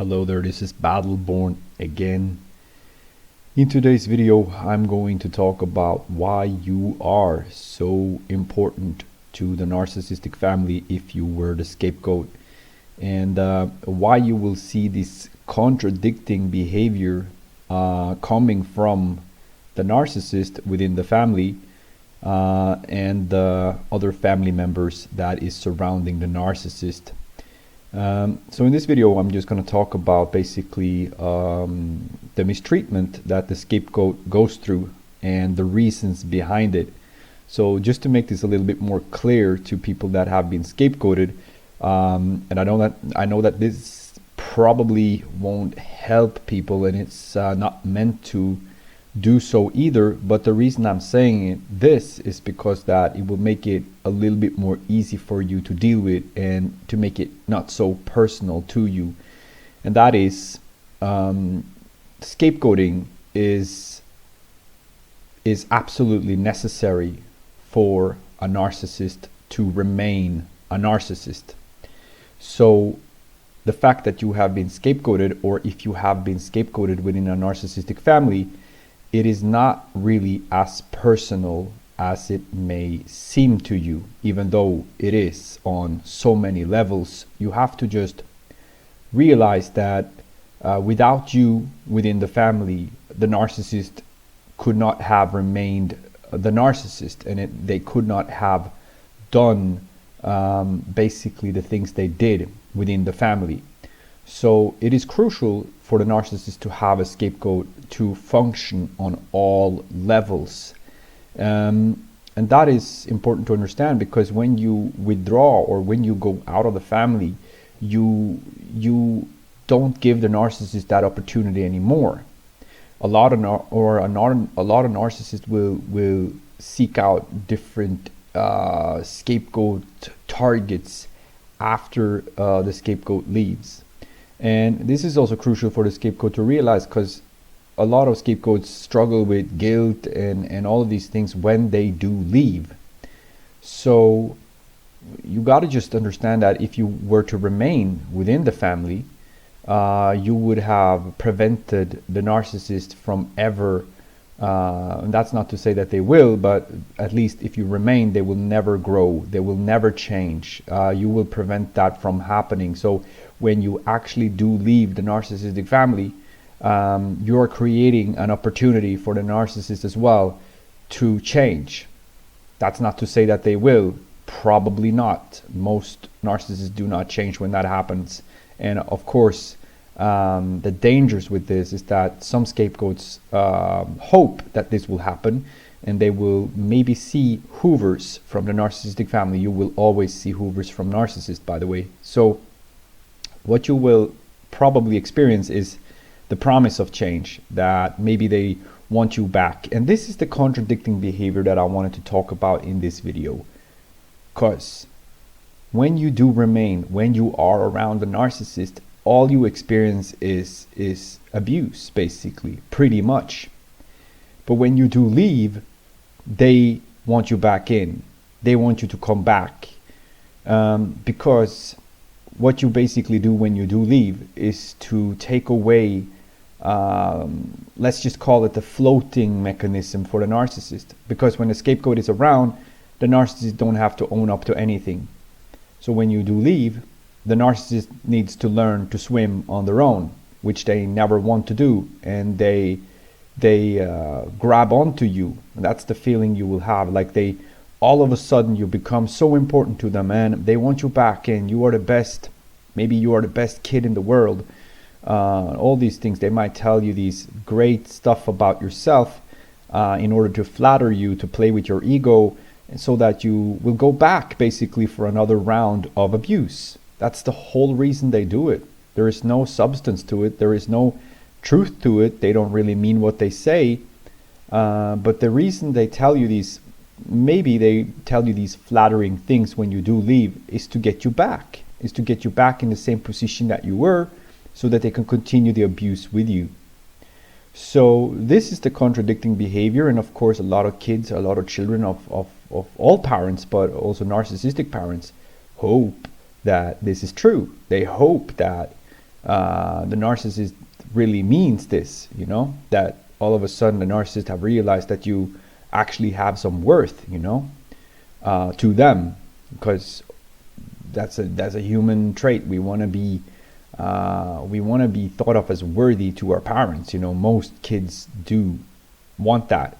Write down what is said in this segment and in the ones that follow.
Hello there, this is Battleborn again. In today's video, I'm going to talk about why you are so important to the narcissistic family if you were the scapegoat, and why you will see this contradicting behavior coming from the narcissist within the family and the other family members that is surrounding the narcissist. So in this video, I'm just going to talk about basically the mistreatment that the scapegoat goes through and the reasons behind it. So just to make this a little bit more clear to people that have been scapegoated, and I know that this probably won't help people, and it's not meant to do so either, but the reason I'm saying this is because that it will make it a little bit more easy for you to deal with and to make it not so personal to you. And that is scapegoating is absolutely necessary for a narcissist to remain a narcissist. So the fact that you have been scapegoated, or if you have been scapegoated within a narcissistic family, it is not really as personal as it may seem to you, even though it is on so many levels. You have to just realize that without you within the family, the narcissist could not have remained the narcissist, and they could not have done basically the things they did within the family. So it is crucial for the narcissist to have a scapegoat to function on all levels. And that is important to understand, because when you withdraw or when you go out of the family, you don't give the narcissist that opportunity anymore. A lot of narcissists will seek out different scapegoat targets after the scapegoat leaves. And this is also crucial for the scapegoat to realize, because a lot of scapegoats struggle with guilt and all of these things when they do leave. So you got to just understand that if you were to remain within the family, you would have prevented the narcissist from ever, and that's not to say that they will, but at least if you remain, they will never grow, they will never change. You will prevent that from happening. So when you actually do leave the narcissistic family, you are creating an opportunity for the narcissist as well to change. That's not to say that they will, probably not. Most narcissists do not change when that happens. And of course, the dangers with this is that some scapegoats hope that this will happen, and they will maybe see hoovers from the narcissistic family. You will always see hoovers from narcissists, by the way. So what you will probably experience is the promise of change, that maybe they want you back. And this is the contradicting behavior that I wanted to talk about in this video. Because when you do remain, when you are around the narcissist, all you experience is abuse, basically, pretty much. But when you do leave, they want you back in. They want you to come back. Because what you basically do when you do leave is to take away, let's just call it the floating mechanism for the narcissist. Because when the scapegoat is around, the narcissist don't have to own up to anything. So when you do leave, the narcissist needs to learn to swim on their own, which they never want to do, and they grab onto you. And that's the feeling you will have, like they all of a sudden you become so important to them, and they want you back in. You are the best. Maybe you are the best kid in the world. All these things. They might tell you these great stuff about yourself in order to flatter you, to play with your ego, so that you will go back basically for another round of abuse. That's the whole reason they do it. There is no substance to it. There is no truth to it. They don't really mean what they say. But the reason they tell you these, maybe they tell you these flattering things when you do leave, is to get you back. Is to get you back in the same position that you were, so that they can continue the abuse with you. So this is the contradicting behavior. And of course, a lot of kids, a lot of children of all parents, but also narcissistic parents, hope that this is true. They hope that the narcissist really means this, you know, that all of a sudden the narcissist have realized that you actually have some worth, you know, to them, because that's a human trait. We want to be thought of as worthy to our parents. You know, most kids do want that.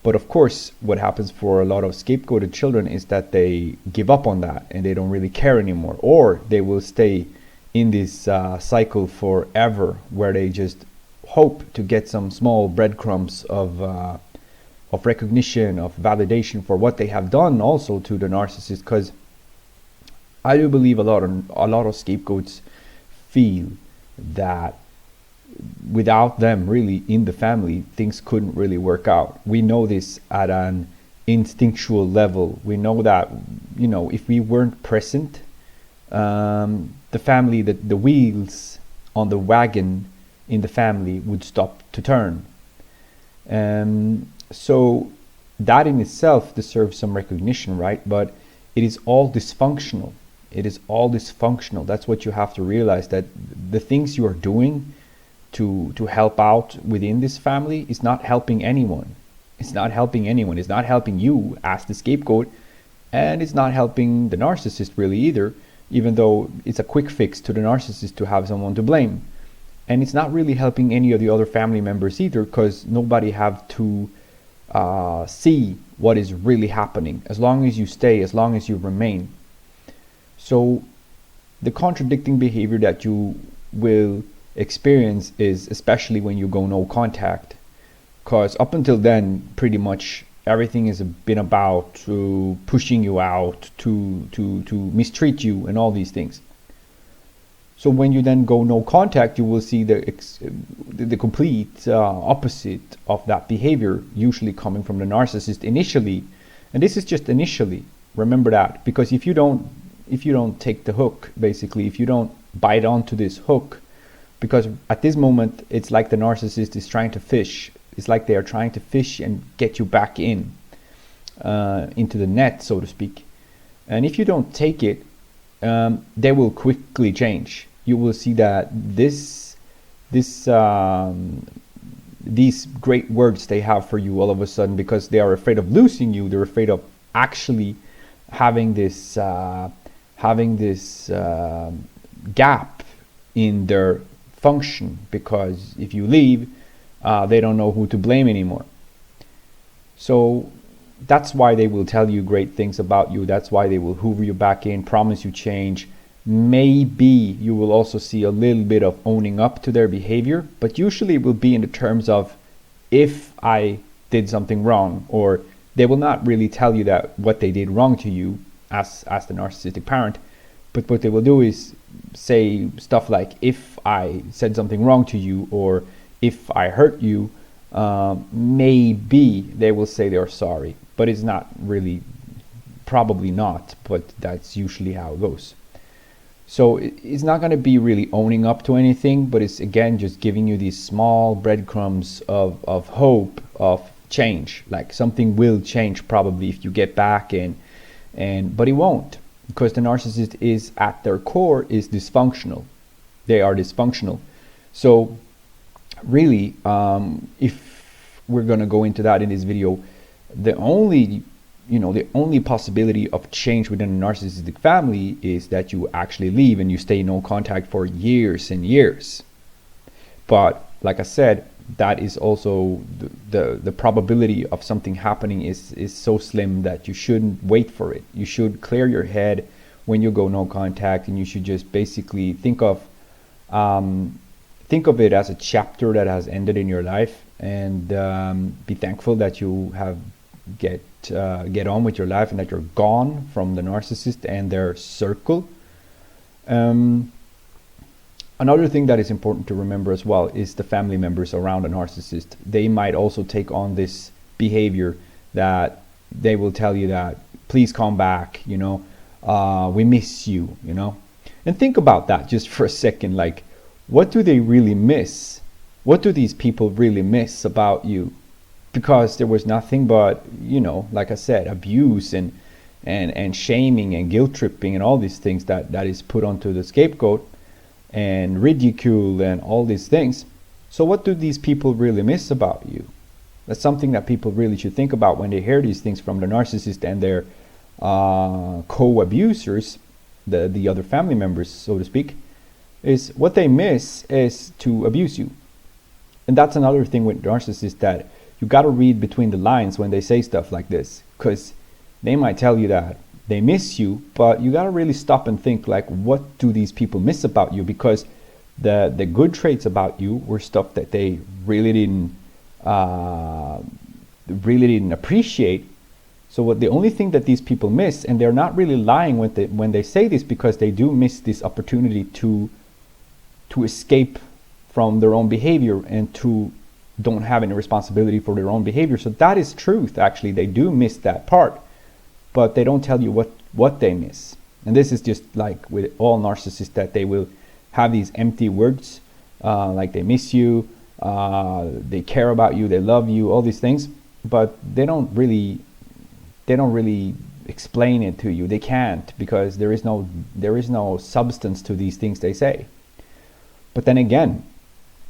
But of course, what happens for a lot of scapegoated children is that they give up on that and they don't really care anymore, or they will stay in this cycle forever, where they just hope to get some small breadcrumbs of recognition, of validation for what they have done, also to the narcissist. Because I do believe a lot of scapegoats feel that without them really in the family, things couldn't really work out. We know this at an instinctual level. We know that, you know, if we weren't present, the family, the wheels on the wagon in the family would stop to turn. So that in itself deserves some recognition, right? But it is all dysfunctional. It is all dysfunctional. That's what you have to realize, that the things you are doing to help out within this family is not helping anyone. It's not helping anyone. It's not helping you as the scapegoat, and it's not helping the narcissist really either, even though it's a quick fix to the narcissist to have someone to blame. And it's not really helping any of the other family members either, because nobody have to see what is really happening, as long as you stay, as long as you remain. So the contradicting behavior that you will experience is especially when you go no contact, because up until then pretty much everything has been about pushing you out, to mistreat you and all these things. So when you then go no contact, you will see the complete opposite of that behavior, usually coming from the narcissist initially. And this is just initially, remember that, because if you don't take the hook, basically, if you don't bite onto this hook, because at this moment it's like the narcissist is trying to fish. It's like they are trying to fish and get you back into the net, so to speak. And if you don't take it, they will quickly change. You will see that these great words they have for you all of a sudden, because they are afraid of losing you, they're afraid of actually having this gap in their function, because if you leave, they don't know who to blame anymore. So that's why they will tell you great things about you. That's why they will hoover you back in, promise you change. Maybe you will also see a little bit of owning up to their behavior, but usually it will be in the terms of, if I did something wrong, or they will not really tell you that what they did wrong to you as the narcissistic parent, but what they will do is say stuff like, if I said something wrong to you, or if I hurt you, maybe they will say they're sorry, but it's not really, probably not, but that's usually how it goes. So it's not going to be really owning up to anything, but it's again just giving you these small breadcrumbs of hope, of change, like something will change probably if you get back in, but it won't, because the narcissist is at their core is dysfunctional. They are dysfunctional. So really, if we're going to go into that in this video, the only possibility of change within a narcissistic family is that you actually leave and you stay in no contact for years and years. But like I said, that is also the probability of something happening is so slim that you shouldn't wait for it. You should clear your head when you go no contact, and you should just basically think of it as a chapter that has ended in your life, and be thankful that you have get on with your life and that you're gone from the narcissist and their circle. Another thing that is important to remember as well is the family members around a narcissist. They might also take on this behavior that they will tell you that, please come back, we miss you, And think about that just for a second. Like, what do they really miss? What do these people really miss about you? Because there was nothing but, like I said, abuse and shaming and guilt tripping and all these things that is put onto the scapegoat. and ridicule and all these things. So what do these people really miss about you? That's something that people really should think about when they hear these things from the narcissist and their co-abusers, the other family members, so to speak, is what they miss is to abuse you. And that's another thing with narcissists, that you got to read between the lines when they say stuff like this, because they might tell you that they miss you, but you got to really stop and think, like, what do these people miss about you? Because the good traits about you were stuff that they really didn't appreciate. So what the only thing that these people miss, and they're not really lying when they say this, because they do miss this opportunity to escape from their own behavior and to don't have any responsibility for their own behavior. So that is truth. Actually, they do miss that part, but they don't tell you what they miss. And this is just like with all narcissists, that they will have these empty words, like they miss you, they care about you, they love you, all these things, but they don't really explain it to you. They can't, because there is no substance to these things they say. But then again,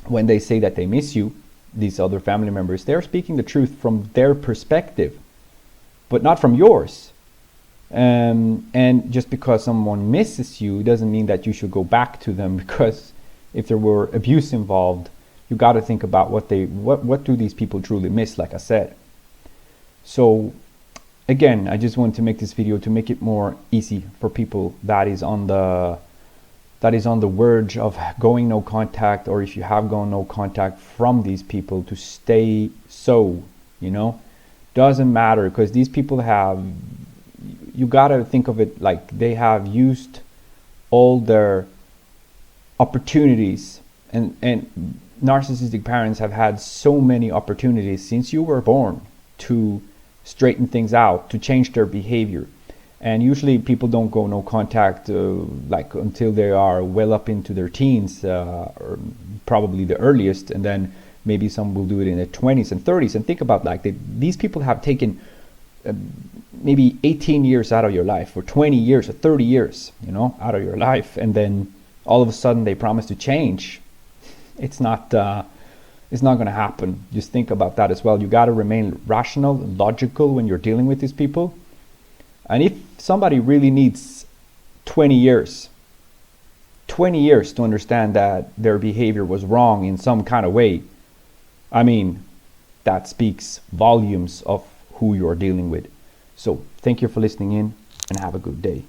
when they say that they miss you, these other family members, they're speaking the truth from their perspective, but not from yours. And just because someone misses you doesn't mean that you should go back to them, because if there were abuse involved, you got to think about what do these people truly miss, like I said. So again, I just wanted to make this video to make it more easy for people that is on the verge of going no contact, or if you have gone no contact from these people, to stay so, doesn't matter, because these people you gotta think of it like they have used all their opportunities, and narcissistic parents have had so many opportunities since you were born to straighten things out, to change their behavior. And usually people don't go no contact like until they are well up into their teens, or probably the earliest, and then maybe some will do it in their 20s and 30s. And think about, like, these people have taken maybe 18 years out of your life, or 20 years or 30 years, out of your life, and then all of a sudden they promise to change. It's not going to happen. Just think about that as well. You got to remain rational, logical when you're dealing with these people. And if somebody really needs 20 years to understand that their behavior was wrong in some kind of way, I mean, that speaks volumes of who you're dealing with. So thank you for listening in, and have a good day.